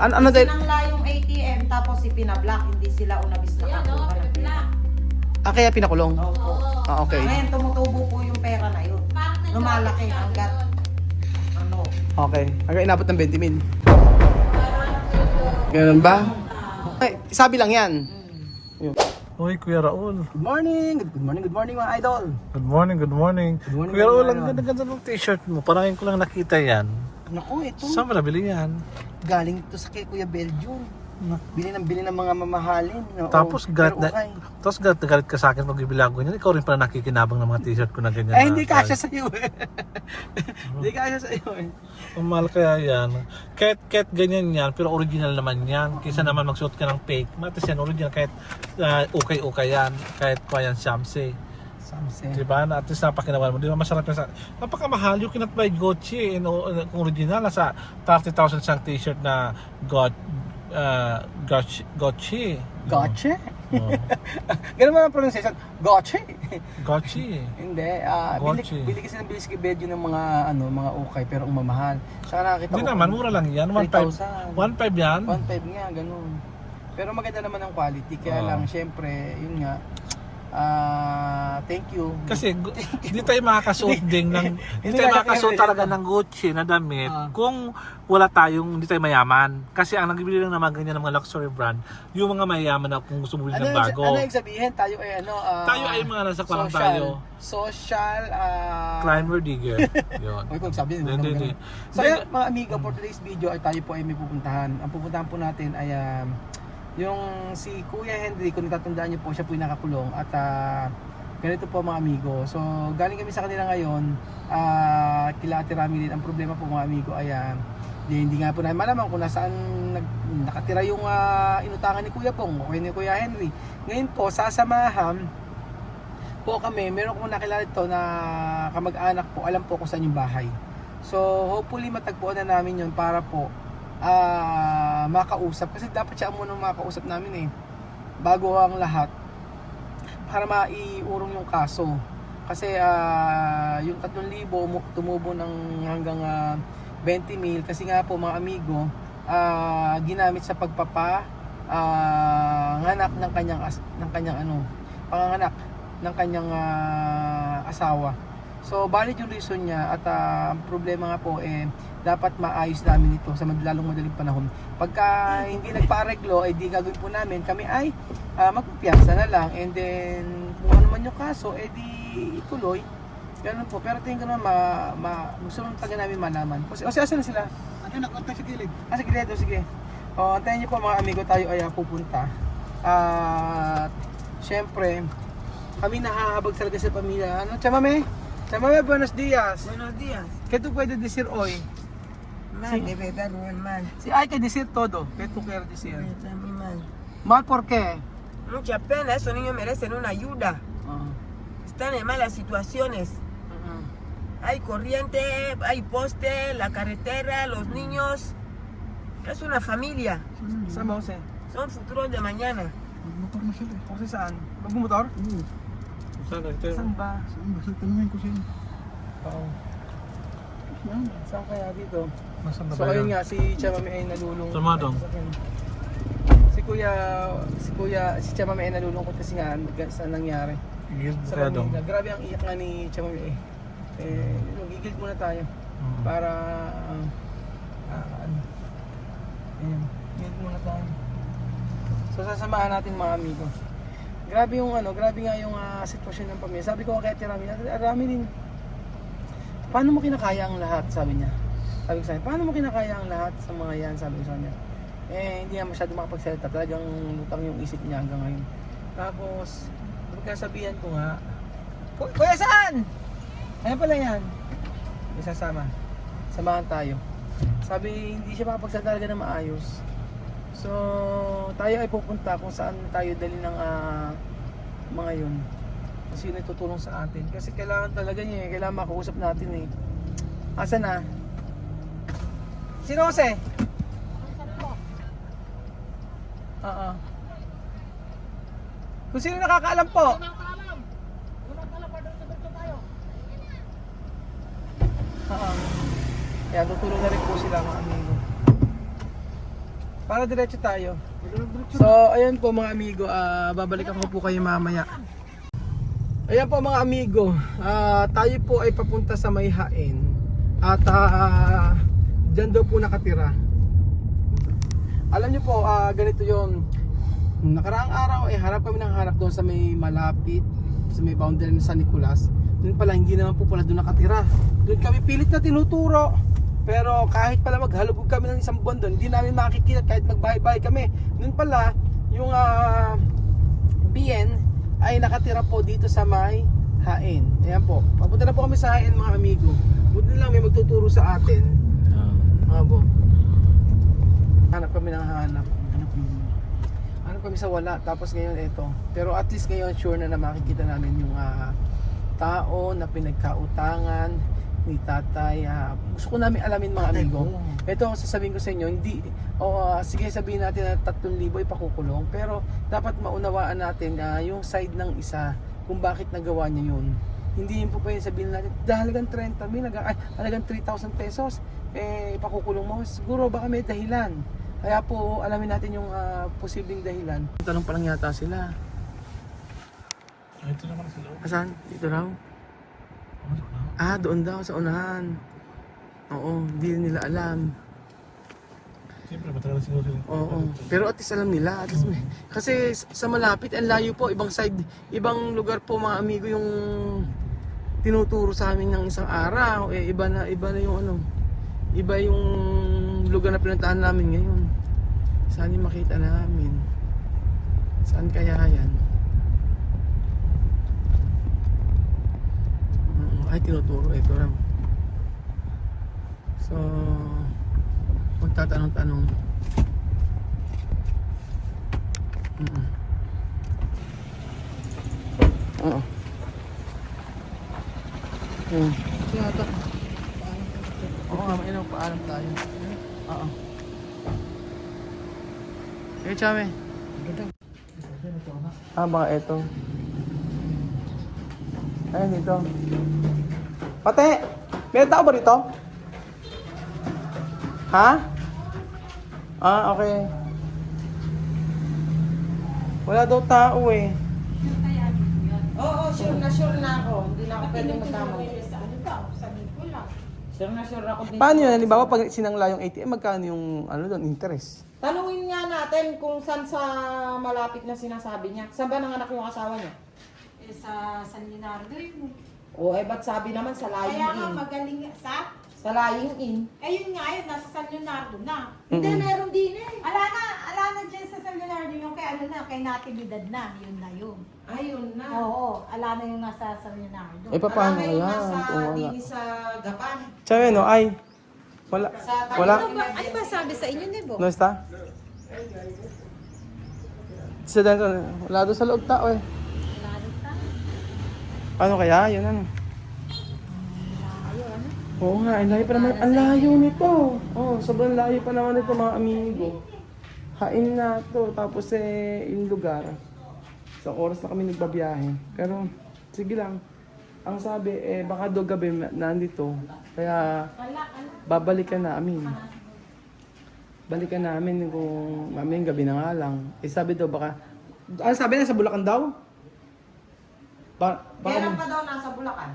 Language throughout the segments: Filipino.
Ano dahil? Sinangla yung ATM tapos ipinablock, hindi sila unabis nakakuha ng pera. Kaya pinakulong? Opo. Okay. Ngayon tumutubo po yung pera na yun. Lumalaki hanggat ano. Okay. Hanggang inabot ng 20 mil. Ganun ba? Ay, sabi lang yan. Yun. Uy, Kuya Raul. Good morning! Good morning mga idol! Good morning, good morning. Good morning, Kuya Raul, Kuya ang Raul. ganda-ganda ng t-shirt mo. Parang ko lang nakita yan. Naku, ito. Saan mo nabili yan? Galing ito sa kay Kuya Belgium. Bili ng mga mamahalin. Oo, Tapos galit pero okay. na galit ka sa akin pag bibilang ko niyan. Ikaw rin pala nakikinabang ng mga t-shirt ko na ganyan. Eh, hindi kasya sa iyo eh. Hindi kasya sa iyo eh. Ang mahal kaya yan. Kahit ganyan yan, pero original naman yan. Kaysa naman magsuot ka ng fake. Matis yan, original. Kahit ukay-ukay yan. Kahit pa yan siyamse. Samse. Diba? Na at least napakinawan mo. Di ba masarap yan sa... Napakamahal. You cannot buy Gucci. Kung original, nasa 30,000 siyang t-shirt na Gucci. Gotcha? Oh. Ganun ba ang pronunciation? Gotcha? Gucci. Hindi. Gotcha. Bili kasi ng bilis kay Belgium ng mga ukay pero ang mamahal. Saka nakakita Hindi naman, mura lang yan. 1.5 3,000. yan. 1.5 nga, ganun. Pero maganda naman ang quality. Kaya lang, syempre, yun nga. Thank you. Kasi hindi tayo makakasuot din ng hindi tayo makakasuot talaga ng Gucci na damit kung wala tayong hindi tayo mayaman. Kasi ang nagbibili lang naman ganyan ng mga luxury brand, yung mga mayaman na kung gusto mo bili ng bago. Ano yung sabihin? Tayo ay tayo ay mga nasa kwarang tayo. Social, Climber digger. Yun. Uy, kung sabihin. Hindi. So, ayan, mga amiga, for today's video ay tayo po ay may pupuntahan. Ang pupuntahan po natin ay yung si Kuya Henry, kung natatandaan niyo po, siya po yung nakakulong at ganito po mga amigo. So galing kami sa kanila ngayon, kila Ate Rami din. Ang problema po mga amigo ay hindi nga po namin malaman kung nasaan nakatira yung inutangan ni Kuya Pong o ni Kuya Henry. Ngayon po sasamahan po kami, meron kong nakilala ito na kamag-anak po, alam po kung saan yung bahay. So hopefully matagpuan na namin yun para po makausap, kasi dapat siya muna makausap namin bago ang lahat para maiurong yung kaso, kasi yung 3,000 tumubo ng hanggang 20 mil kasi nga po mga amigo ginamit sa nganak ng panganganak ng kanyang asawa. So valid yung reason niya at ang problema nga po dapat maayos namin ito sa lalong madaling panahon. Pagka hindi nagpa-areglo, di gagawin po namin, kami ay magpipiyansa na lang, and then kung ano man yung kaso, di ituloy. Ganun po. Pero tingin ko naman, gusto naman talaga namin malaman. Kasi asan na sila? Ano, nakontak sa gilid. Sa gilid, sige. Antayin niyo po mga amigo, tayo ay pupunta. At syempre, kami nahahabag talaga sa pamilya. Chamame, buenos días. Buenos días. ¿Qué tú puedes decir hoy? Mal, de verdad, muy mal. Sí, hay que decir todo. ¿Qué tú quieres decir? Está muy mal. ¿Mal por qué? Mucha pena, esos niños merecen una ayuda. Están en malas situaciones. Hay corriente, hay poste, la carretera, los niños. Es una familia. Saan ba kasi? Son futuros de mañana. Motor na sila. Kasi saan? Magmumotor? Saan ito? Saan ba? Saan ba? Sa tanungin ko siya. Oo. Yan. Saan kaya dito? Nasaan na So ba ayun yan? nga, si Chamame ay nalulungkot. Tumadong. Si Chamame ay nalulungkot kasi nga sa nangyari. Guild Sa kaya dong. kanina. Grabe ang iyak nga ni Chamame gigil muna tayo para Ayan, gigil muna tayo. So sasamahan natin mga amigo. Grabe nga yung sitwasyon ng pamilya. Sabi ko kay Ate Rami din, paano mo kinakaya ang lahat, sabi niya. Sabi ko sa kanya, paano mo kinakaya ang lahat sa mga yan, sabi ko sa kanya. Hindi nga masyado makapagsalita, talagang lutang yung isip niya hanggang ngayon. Tapos, pagkasabihan ko nga, Kuya saan? Ayan pala yan. Isasama. Samahan tayo. Sabi, hindi siya makapagsalita talaga na maayos. So, tayo ay pupunta kung saan tayo dali ng mga yun. Sino tutulong sa atin. Kasi kailangan talaga niya kailangan makausap natin Asa na? Sino kasi? Oo. Kung sino nakakaalam po? Oo. Kaya tutulong na rin po sila mga amigo. Para diretso tayo. So, ayun po mga amigo, babalikan ko po kayo mamaya. Ayan po mga amigo, tayo po ay papunta sa May Hain. At dyan daw po nakatira. Alam nyo po, ganito yon. Nakaraang araw ay harap kami ng harap doon sa may malapit, sa may boundary ng San Nicolas. Doon pala hindi naman po pala doon nakatira. Doon kami pilit na tinuturo. Pero kahit pala maghalugog kami ng isang buwan doon, hindi namin makikita kahit magbahay-bahay kami. Doon pala, yung BN ay nakatira po dito sa May Hain. Ayan po. Papunta na po kami sa Hain mga amigo. Buti lang may magtuturo sa atin. Po. Hanap kami ng hanap. Hanap kami sa wala. Tapos ngayon ito. Pero at least ngayon sure na makikita namin yung tao na pinagkautangan ni tatay. Gusto ko namin alamin mga amigo. Ito sasabihin ko sa inyo, hindi sige sabihin natin na 3,000 ipakukulong, pero dapat maunawaan natin yung side ng isa kung bakit nagawa niya yun. Hindi yun po pwede sabihin natin halagang 30,000, halagang 3,000 pesos ipakukulong mo. Siguro baka may dahilan. Kaya po alamin natin yung posibleng dahilan. Tanong pa lang yata sila. Ito naman sila. Asan? Dito raw? Doon daw sa unahan. Oo, hindi nila alam. Siyempre, matagal siguro sila. Oo, pero at least alam nila. At least, kasi sa malapit, ang layo po, ibang side, ibang lugar po mga amigo yung tinuturo sa amin ng isang araw. Iba na yung iba yung lugar na pinuntahan namin ngayon. Saan yung makita namin? Saan kaya yan? Ay, tinuturo. Ito lang. So, magtatanong-tanong. Oo. Yata. Oo nga, mainang paalam tayo. Oo. Eh, chame. Baka ito. Ayun dito. Pate, may tao ba rito? Ha? Okay. Wala daw tao eh. Oo, sure na ako. Hindi na ako pwede magkamali. Sure ako din. Paano yun? Halimbawa, pag sinangla yung ATM, magkano yung doon, interest? Tanungin nga natin kung saan sa malapit na sinasabi niya. Saan ba nanganak yung asawa niya? Sa San Leonardo yun. Ba't sabi naman sa Lying Kaya nga In? magaling sa... Sa Lying In. Ayun nga yun, nasa San Leonardo na. Hindi, meron din eh. Ala na dyan sa San Leonardo yung kay kay Natividad na. Yun na yun. Ayun na. Oo, ala na yung nasa San Leonardo. Paano Marami yung kaya? nasa Kung wala. dini sa Gapan. Sabi ay, wala. Wala? Ano ba sabi sa inyo, Nebo? No está? Wala doon sa loob tao eh. Paano kaya? Yun ano? Oo nga, ang layo pa naman. Ang layo nito. Sobrang layo pa naman nito mga amigo. Hain na to. Tapos yung lugar. Isang oras na kami nagbabiyahe. Pero, sige lang. Ang sabi, baka do gabi nandito. Kaya, babalikan namin. Balikan namin kung mamayang gabi na nga lang. Sabi daw baka, sabi na sa Bulacan daw? Kailan pa daw nasa Bulacan?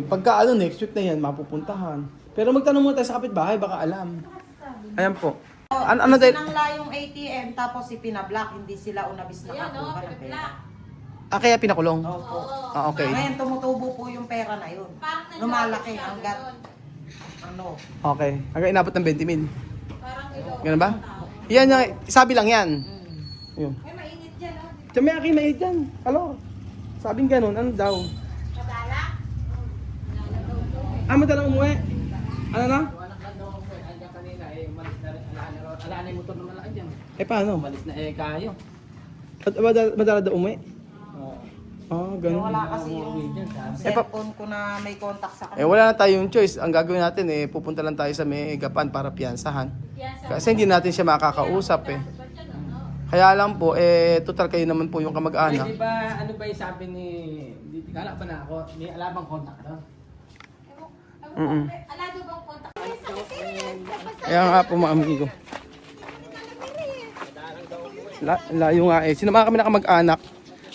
Pagka next week na yan, mapupuntahan. Pero magtanong muna tayo sa kapitbahay, baka alam. Ayan po. Ano dahil? Sinangla yung ATM tapos ipinablock, hindi sila unabis nakakuha ng pera. Kaya pinakulong? Opo. Okay. Ngayon tumutubo po yung pera na yun. Lumalaki hanggat Okay. Hanggang inabot ng 20,000. Ganun ba? Yan yung, sabi lang yan. Yun. Ay, mainit dyan, oh. May aking mainit yan. Hello? Sabing ganun, ano daw? Madala? Madalang umuwi? Ano na? Ala na yung motor naman lang dyan. Paano? Balis na kayo. Madala daw umuwi? Ganun. wala kasi yung cellphone ko na may contact sa kanila. Wala na tayong choice. Ang gagawin natin pupunta lang tayo sa may Gapan para piyansahan. Kasi hindi natin siya makakausap Kaya lang po, total kayo naman po yung kamag-anak. Di ba, ano ba yung sabi ni... Kala ba na ako? May alabang contact doon? Ala daw bang kontak? Kaya nga po mga amigo. Layo nga eh. Sinama kami na kamag-anak.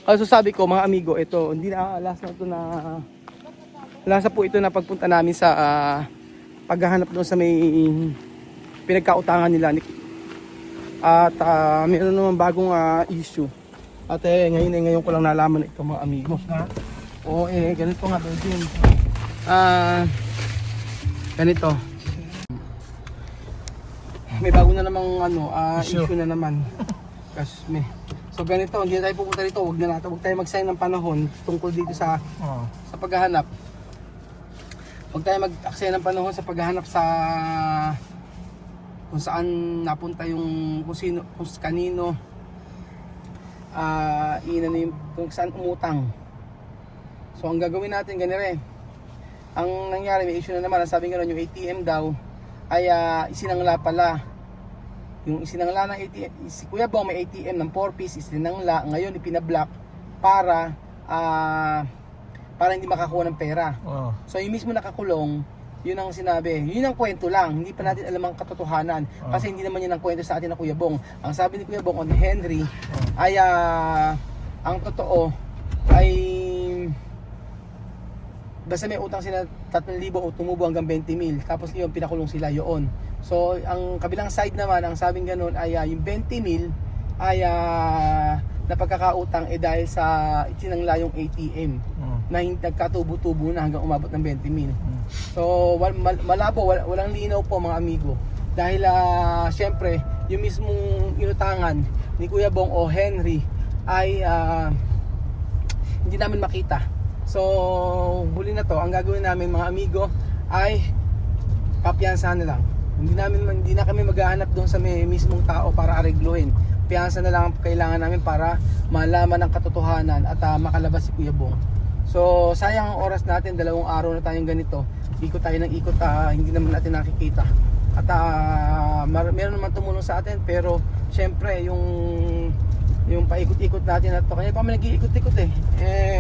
Also sabi ko mga amigo, ito, hindi na last na ito na lasa po ito na pagpunta namin sa paghahanap doon sa may pinagkautangan nila. At mayroon naman bagong issue. At ngayon ko lang nalaman ito mga amigo. Oo ganito nga din. Ganito. May bago na namang issue na naman. Kasme. So ganito, hindi na tayo pupunta dito, huwag tayo magsayang ng panahon tungkol dito sa paghahanap. Huwag tayo mag-aksaya ng panahon sa paghahanap sa kung saan napunta yung kung kanino kung saan umutang. So ang gagawin natin ganire. Ang nangyari, may issue na naman, sabi nga yung ATM daw ay isinangla pala. Yung isinangla ng ATM, si Kuya Bong may ATM ng 4-piece, isinangla, ngayon ipinablock para hindi makakuha ng pera. So yung mismo nakakulong, yun ang sinabi, yun ang kwento lang, hindi pa natin alam ang katotohanan kasi hindi naman yun ang kwento sa atin ng Kuya Bong. Ang sabi ni Kuya Bong on Henry ay ang totoo ay basta may utang sila 3,000 o tumubo hanggang 20,000 tapos yun pinakulong sila yun. So ang kabilang side naman, ang sabing ganun ay yung 20,000 ay napagkakautang dahil sa itinangla yung ATM na nagkatubo-tubo na hanggang umabot ng 20,000. So malabo, walang linaw po mga amigo dahil syempre yung mismong inutangan ni Kuya Bong o Henry ay hindi namin makita. So huli na to, ang gagawin namin mga amigo ay papiyansahan na lang. Hindi na kami maghahanap doon sa may mismong tao para aregluhin. Piyansa na lang ang kailangan namin para malaman ang katotohanan at makalabas si Kuya Bong. So sayang ang oras natin, 2 araw na tayong ganito. Ikot tayo ng ikot, hindi naman natin nakikita. At meron naman tumulong sa atin, pero syempre yung paikot-ikot natin at kanya pa kami nag-iikot-ikot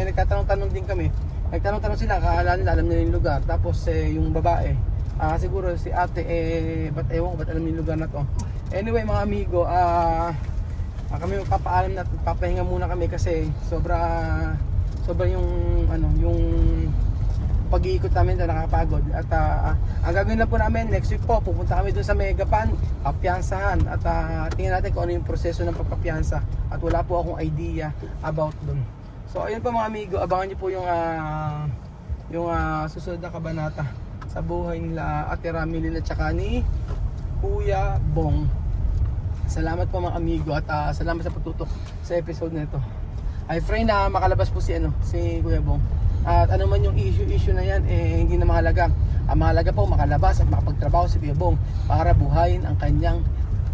nagtatanong-tanong din kami. Nagtanong-tanong sila, akala nila alam nila yung lugar. Tapos yung babae, siguro si ate ba't alam yung lugar na to. Anyway mga amigo, kami magpapaalam na papahinga muna kami kasi sobra yung yung pag-iikot namin na nakakapagod. At ang gagawin lang po namin next week po, pupunta kami dun sa Megapan, papiyansahan at tingnan natin kung ano yung proseso ng pagpapiyansa at wala po akong idea about dun. So ayun po mga amigo, abangan niyo po yung susunod na kabanata sa buhay nila Ate Ramilin at saka ni Kuya Bong. Salamat po mga amigo at salamat sa pagtutok sa episode na ito. I pray na makalabas po si Kuya Bong. At ano man yung issue na yan, hindi na mahalaga. Ang mahalaga po makalabas at makapagtrabaho si Kuya Bong para buhayin ang kanyang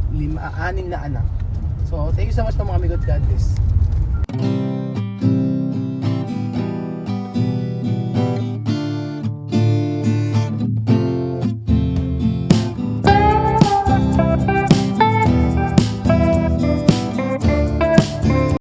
6 na anak. So thank you so much po mga amigo at God bless.